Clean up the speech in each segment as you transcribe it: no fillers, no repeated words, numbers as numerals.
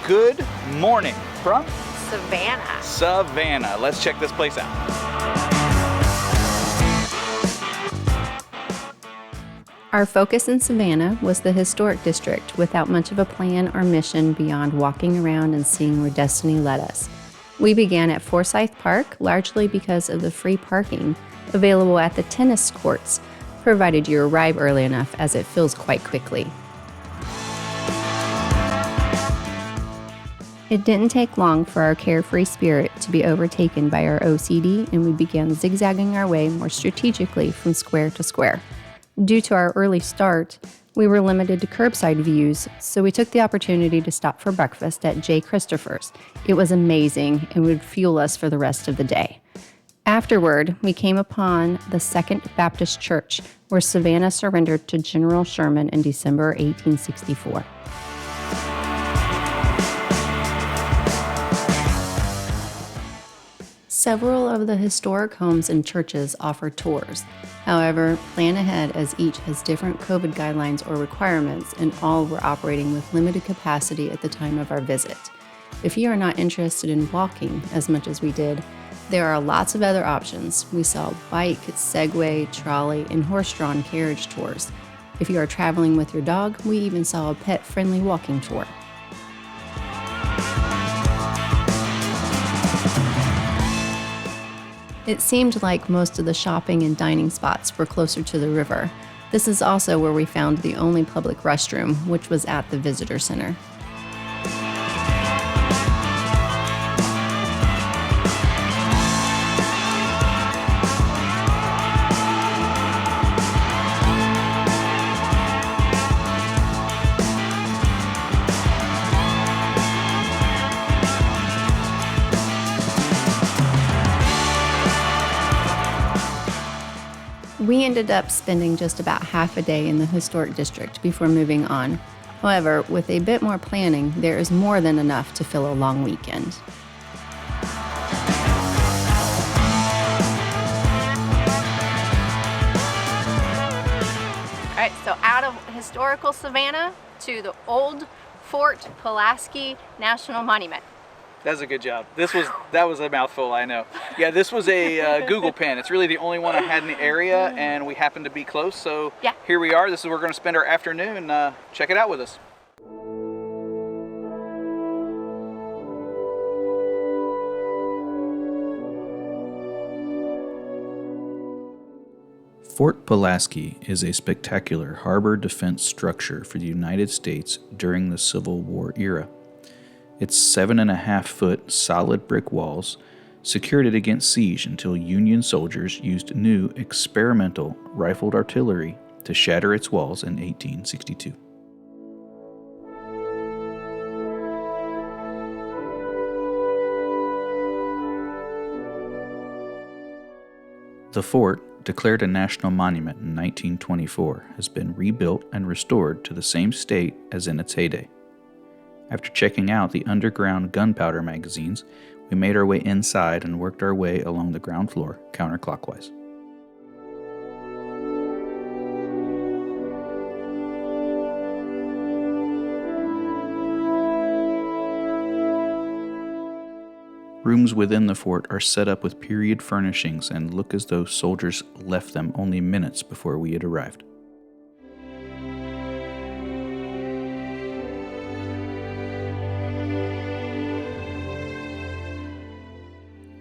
good morning from Savannah. Savannah. Let's check this place out. Our focus in Savannah was the historic district without much of a plan or mission beyond walking around and seeing where destiny led us. We began at Forsyth Park largely because of the free parking available at the tennis courts, provided you arrive early enough as it fills quite quickly. It didn't take long for our carefree spirit to be overtaken by our OCD, and we began zigzagging our way more strategically from square to square. Due to our early start, we were limited to curbside views, so we took the opportunity to stop for breakfast at J. Christopher's. It was amazing and would fuel us for the rest of the day. Afterward, we came upon the Second Baptist Church, where Savannah surrendered to General Sherman in December 1864. Several of the historic homes and churches offer tours. However, plan ahead as each has different COVID guidelines or requirements, and all were operating with limited capacity at the time of our visit. If you are not interested in walking as much as we did, there are lots of other options. We saw bike, Segway, trolley, and horse-drawn carriage tours. If you are traveling with your dog, we even saw a pet-friendly walking tour. It seemed like most of the shopping and dining spots were closer to the river. This is also where we found the only public restroom, which was at the visitor center. We ended up spending just about half a day in the historic district before moving on. However, with a bit more planning, there is more than enough to fill a long weekend. All right, so out of historical Savannah to the old Fort Pulaski National Monument. That's a good job. That was a mouthful, I know. Yeah, this was a Google pen. It's really the only one I had in the area, and we happened to be close, so yeah. Here we are. This is where we're going to spend our afternoon. Check it out with us. Fort Pulaski is a spectacular harbor defense structure for the United States during the Civil War era. Its 7.5-foot solid brick walls secured it against siege until Union soldiers used new experimental rifled artillery to shatter its walls in 1862. The fort, declared a national monument in 1924, has been rebuilt and restored to the same state as in its heyday. After checking out the underground gunpowder magazines, we made our way inside and worked our way along the ground floor counterclockwise. Rooms within the fort are set up with period furnishings and look as though soldiers left them only minutes before we had arrived.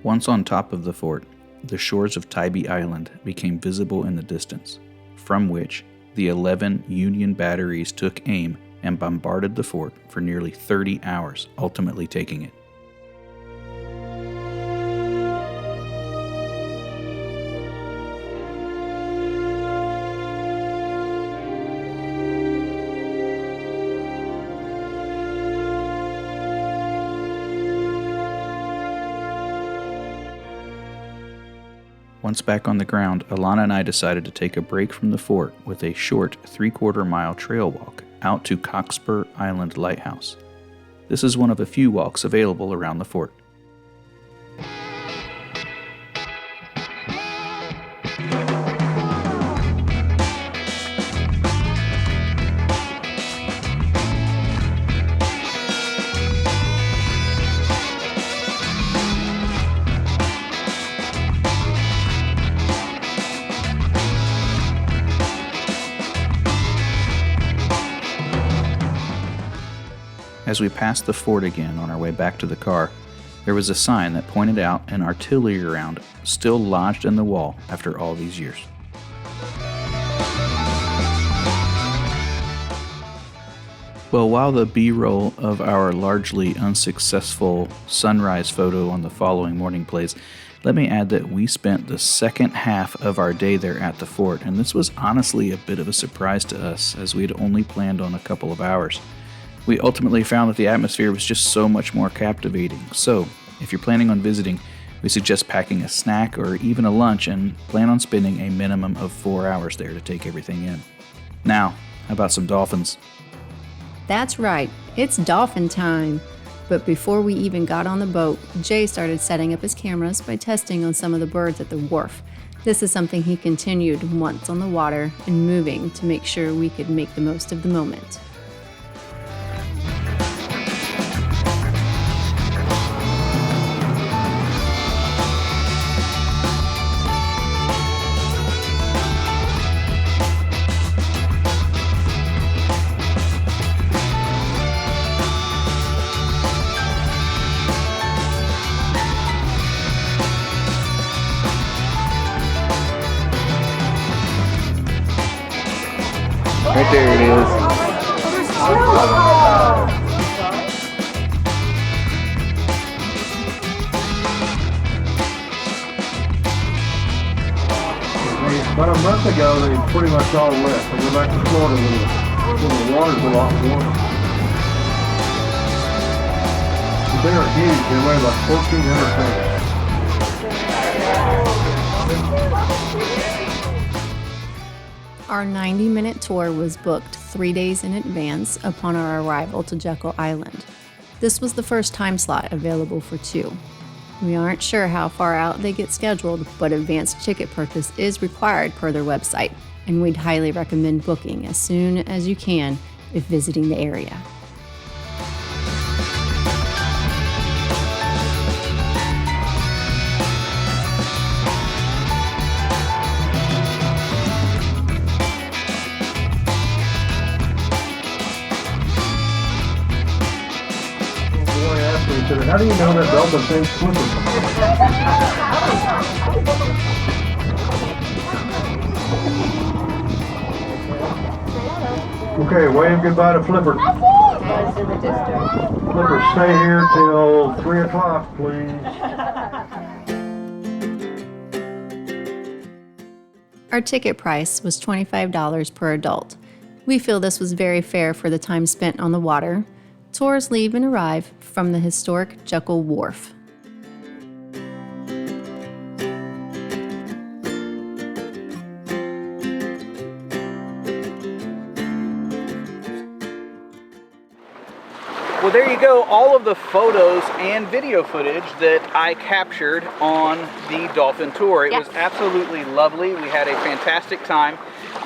Once on top of the fort, the shores of Tybee Island became visible in the distance, from which the 11 Union batteries took aim and bombarded the fort for nearly 30 hours, ultimately taking it. Once back on the ground, Alana and I decided to take a break from the fort with a short 3/4-mile trail walk out to Cockspur Island Lighthouse. This is one of a few walks available around the fort. As we passed the fort again on our way back to the car, there was a sign that pointed out an artillery round still lodged in the wall after all these years. Well, while the B-roll of our largely unsuccessful sunrise photo on the following morning plays, let me add that we spent the second half of our day there at the fort, and this was honestly a bit of a surprise to us, as we had only planned on a couple of hours. We ultimately found that the atmosphere was just so much more captivating. So, if you're planning on visiting, we suggest packing a snack or even a lunch and plan on spending a minimum of 4 hours there to take everything in. Now, how about some dolphins? That's right, it's dolphin time. But before we even got on the boat, Jay started setting up his cameras by testing on some of the birds at the wharf. This is something he continued once on the water and moving to make sure we could make the most of the moment. Right there it is. About a month ago, they pretty much all left. They go back to Florida when the water's a lot warmer. But they are huge. They weigh about 1,400 pounds. Our 90-minute tour was booked 3 days in advance upon our arrival to Jekyll Island. This was the first time slot available for 2. We aren't sure how far out they get scheduled, but advanced ticket purchase is required per their website, and we'd highly recommend booking as soon as you can if visiting the area. He said, how do you know that dolphin thing's flipping? Okay, wave goodbye to Flipper. Flipper, stay here till 3 o'clock, please. Our ticket price was $25 per adult. We feel this was very fair for the time spent on the water. Tours leave and arrive from the historic Jekyll Wharf. Well, there you go, all of the photos and video footage that I captured on the Dolphin Tour. It was absolutely lovely. We had a fantastic time.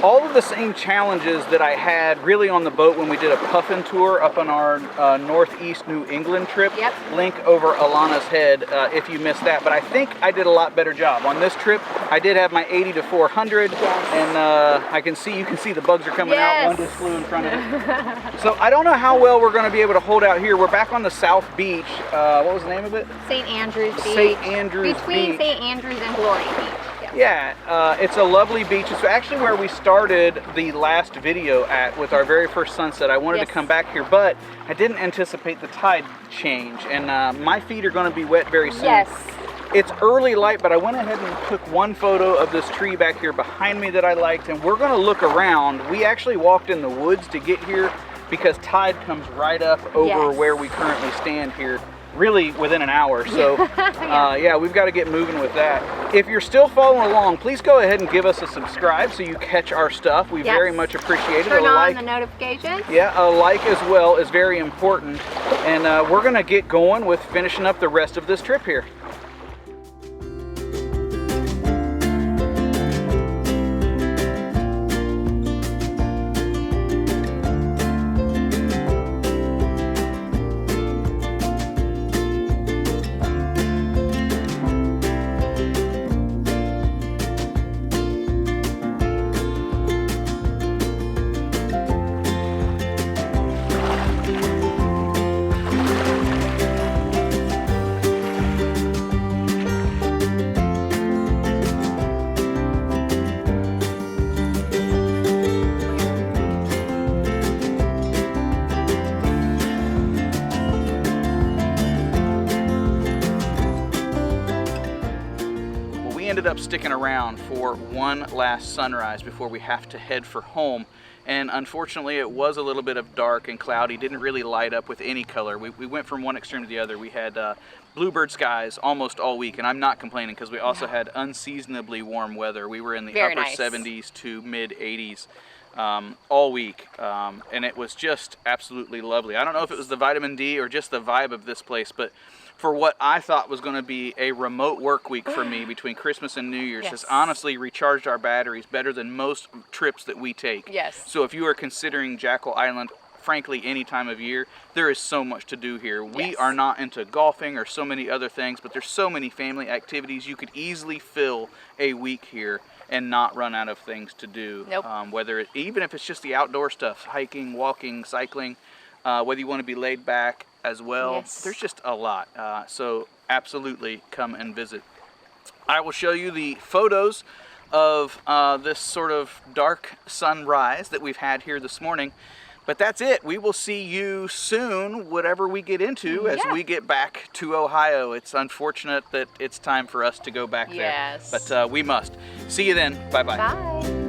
All of the same challenges that I had really on the boat when we did a puffin tour up on our northeast New England trip. Link over Alana's head if you missed that. But I think I did a lot better job. On this trip, I did have my 80 to 400, and you can see the bugs are coming out. One just flew in front of it. So I don't know how well we're going to be able to hold out here. We're back on the South Beach. What was the name of it? St. Andrews Beach. St. Andrews Between Beach. St. Andrews and Glory Beach. Yeah, it's a lovely beach. It's actually where we started the last video at with our very first sunset. I wanted to come back here, but I didn't anticipate the tide change, and my feet are going to be wet very soon. Yes. It's early light, but I went ahead and took one photo of this tree back here behind me that I liked, and we're going to look around. We actually walked in the woods to get here because tide comes right up over where we currently stand here. Really within an hour, so yeah, we've got to get moving with that. If you're still following along, please go ahead and give us a subscribe so you catch our stuff. We very much appreciate it. Turn on the notifications. Yeah, a like as well is very important, and we're gonna get going with finishing up the rest of this trip here. ended up sticking around for one last sunrise before we have to head for home. And unfortunately, it was a little bit of dark and cloudy, didn't really light up with any color. We went from one extreme to the other. We had bluebird skies almost all week, and I'm not complaining because we also had unseasonably warm weather. We were in the Very upper nice. 70s to mid 80s all week, and it was just absolutely lovely. I don't know if it was the vitamin D or just the vibe of this place, but for what I thought was going to be a remote work week for me between Christmas and New Year's has honestly recharged our batteries better than most trips that we take. Yes. So if you are considering Jekyll Island, frankly, any time of year, there is so much to do here. We are not into golfing or so many other things, but there's so many family activities. You could easily fill a week here and not run out of things to do. Nope. Even if it's just the outdoor stuff, hiking, walking, cycling, whether you want to be laid back as well, there's just a lot. So absolutely come and visit. I will show you the photos of this sort of dark sunrise that we've had here this morning. But that's it. We will see you soon, whatever we get into, as we get back to Ohio. It's unfortunate that it's time for us to go back there. But we must. See you then. Bye-bye. Bye.